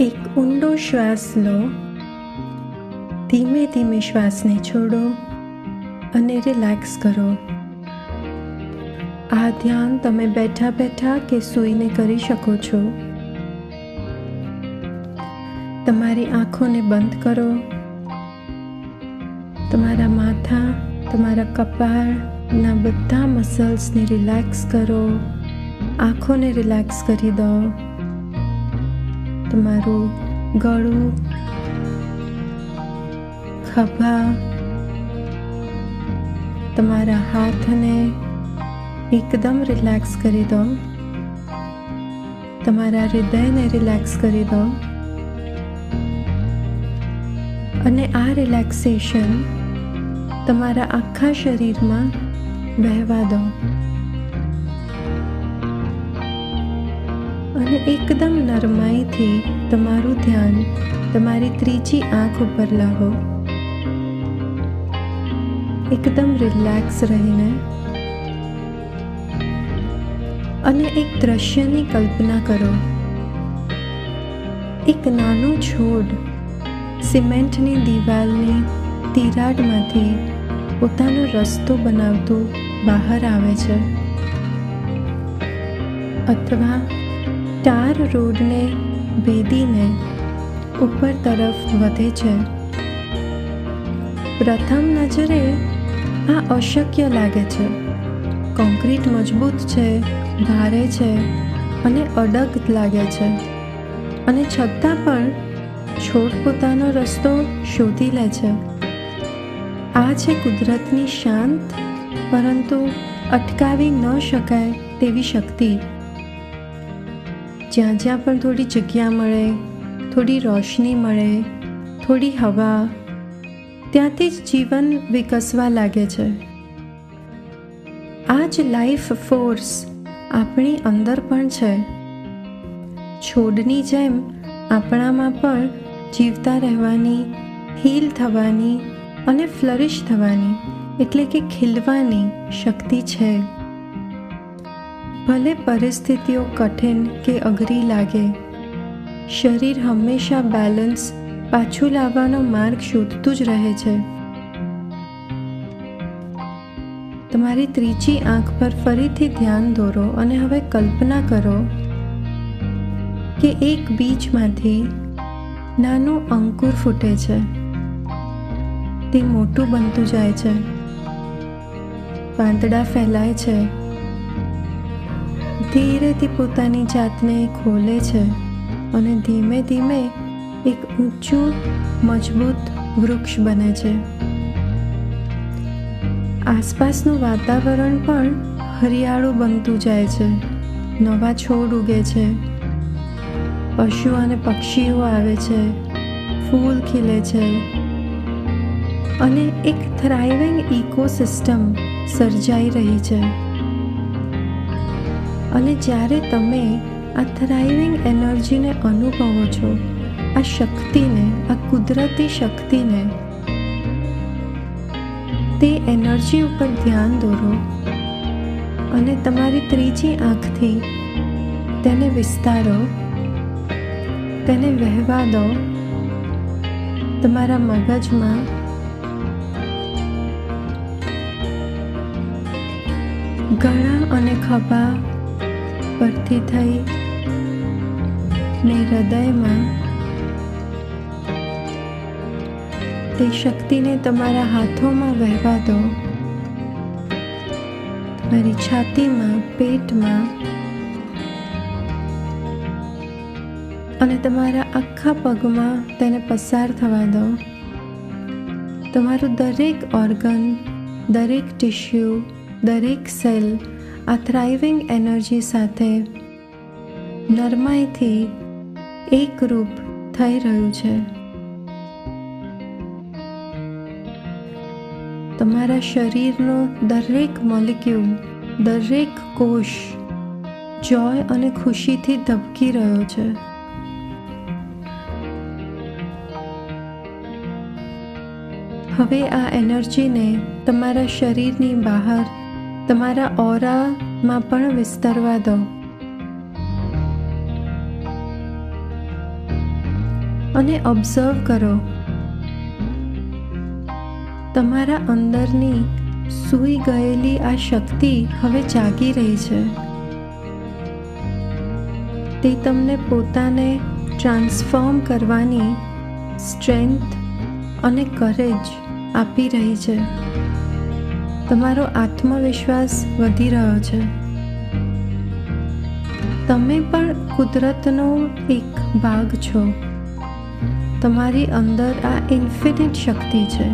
એક ઊંડો શ્વાસ લો, ધીમે ધીમે શ્વાસને છોડો અને રિલેક્સ કરો. આ ધ્યાન તમે બેઠા બેઠા કે સૂઈને કરી શકો છો. તમારી આંખોને બંધ કરો. તમારા માથા, તમારા કપાળના બધા મસલ્સને રિલેક્સ કરો. આંખોને રિલેક્સ કરી દો. તમારું ગળું, ખભા, તમારા હાથને એકદમ રિલેક્સ કરી દો. તમારા હૃદયને રિલેક્સ કરી દો અને આ રિલેક્સેશન તમારા આખા શરીરમાં વહેવા દો અને એકદમ નરમાઈથી તમારું ધ્યાન તમારી ત્રીજી આંખ ઉપર લાવો. એકદમ રિલેક્સ રહીને અને એક દ્રશ્યની કલ્પના કરો. એક નાનું છોડ સિમેન્ટની દિવાલની તિરાડમાંથી પોતાનો રસ્તો બનાવતું બહાર આવે છે, અથવા ટાર રોડને ભેદીને ઉપર તરફ વધે છે. પ્રથમ નજરે આ અશક્ય લાગે છે. કોન્ક્રીટ મજબૂત છે, ભારે છે અને અડગ લાગે છે, અને છતાં પણ છોડ પોતાનો રસ્તો શોધી લે છે. આ છે કુદરતની શાંત પરંતુ અટકાવી ન શકાય તેવી શક્તિ. જ્યાં જ્યાં પણ થોડી જગ્યા મળે, થોડી રોશની મળે, થોડી હવા, ત્યાંથી જ જીવન વિકસવા લાગે છે. આ જ લાઈફ ફોર્સ આપણી અંદર પણ છે. છોડની જેમ આપણામાં પણ જીવતા રહેવાની, હીલ થવાની અને ફ્લરિશ થવાની એટલે કે ખીલવાની શક્તિ છે. ભલે પરિસ્થિતિઓ કઠિન કે અઘરી લાગે, શરીર હંમેશા બેલેન્સ પાછું લાવવાનો માર્ગ શોધતું જ રહે છે. તમારી ત્રીજી આંખ પર ફરીથી ધ્યાન દોરો અને હવે કલ્પના કરો કે એક બીજમાંથી નાનું અંકુર ફૂટે છે. તે મોટું બનતું જાય છે, પાંદડા ફેલાય છે, ધીરેથી પોતાની જાતને ખોલે છે અને ધીમે ધીમે એક ઊંચું મજબૂત વૃક્ષ બને છે. આસપાસનું વાતાવરણ પણ હરિયાળું બનતું જાય છે. નવા છોડ ઉગે છે, પશુ અને પક્ષીઓ આવે છે, ફૂલ ખીલે છે અને એક થ્રાઇવિંગ ઇકોસિસ્ટમ સર્જાઈ રહી છે. અને જ્યારે તમે આ થ્રાઇવિંગ એનર્જીને અનુભવો છો, આ શક્તિને, આ કુદરતી શક્તિને, તે એનર્જી ઉપર ધ્યાન દોરો અને તમારી ત્રીજી આંખથી તેને વિસ્તારો, તેને વહેવા દો. તમારા મગજમાં ગળા અને ખભા પરથી થઈ ને હૃદયમાં તે શક્તિને તમારા હાથોમાં વહેવા દો. તમારી છાતીમાં, પેટમાં અને તમારા આખા પગમાં તેને પસાર થવા દો. તમારું દરેક ઓર્ગન, દરેક ટિશ્યુ, દરેક સેલ આ થ્રાઇવિંગ એનર્જી સાથે નરમાઈથી એકરૂપ થઈ રહ્યું છે. તમારા શરીરનો દરેક મોલિક્યુલ, દરેક કોષ જોય અને ખુશીથી ધબકી રહ્યો છે. હવે આ એનર્જીને તમારા શરીરની બહાર, તમારા ઓરામાં પણ વિસ્તરવા દો. અને ઓબ્ઝર્વ કરો. તમારા અંદરની સૂઈ ગયેલી આ શક્તિ હવે જાગી રહી છે. તે તમને પોતાને ટ્રાન્સફોર્મ કરવાની સ્ટ્રેન્થ અને કરેજ આપી રહી છે. તમારો આત્મવિશ્વાસ વધી રહ્યો છે. તમે પણ કુદરતનો એક ભાગ છો. તમારી અંદર આ ઇન્ફિનિટ શક્તિ છે.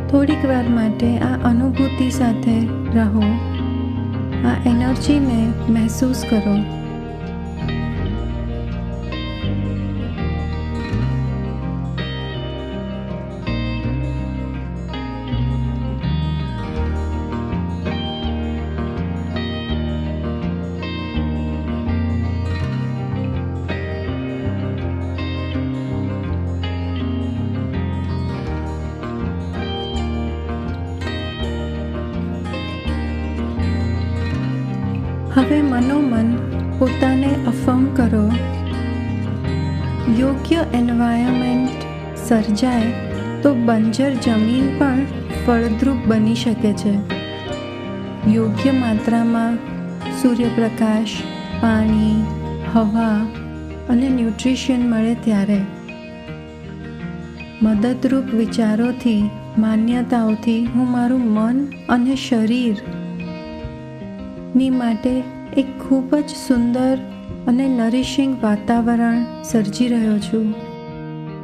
થોડીક વાર માટે આ અનુભૂતિ સાથે રહો. આ એનર્જીને મહેસૂસ કરો. હવે મનોમન પોતાને અફર્મ કરો. યોગ્ય એન્વાયરમેન્ટ સર્જાય તો બંજર જમીન પણ ફળદ્રુપ બની શકે છે. યોગ્ય માત્રામાં સૂર્યપ્રકાશ, પાણી, હવા અને ન્યુટ્રિશન મળે ત્યારે. મદદરૂપ વિચારોથી, માન્યતાઓથી હું મારું મન અને શરીર ની માટે એક ખૂબ જ સુંદર અને નરિશિંગ વાતાવરણ સર્જી રહ્યો છું,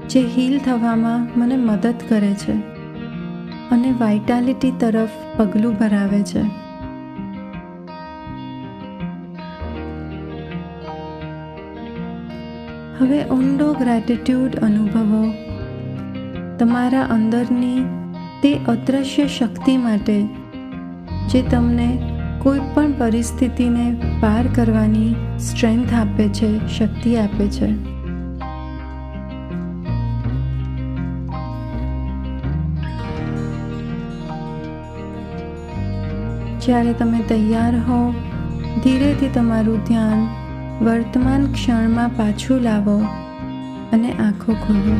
જે હીલ થવામાં મને મદદ કરે છે અને વાઇટાલિટી તરફ પગલું ભરાવે છે. હવે ઊંડો ગ્રેટિટ્યૂડ અનુભવો તમારા અંદરની તે અદૃશ્ય શક્તિ માટે જે તમને કોઈ પણ પરિસ્થિતિને પાર કરવાની સ્ટ્રેન્થ આપે છે, શક્તિ આપે છે. જ્યારે તમે તૈયાર હો, ધીરેથી તમારું ધ્યાન વર્તમાન ક્ષણમાં પાછું લાવો અને આંખો ખોલો.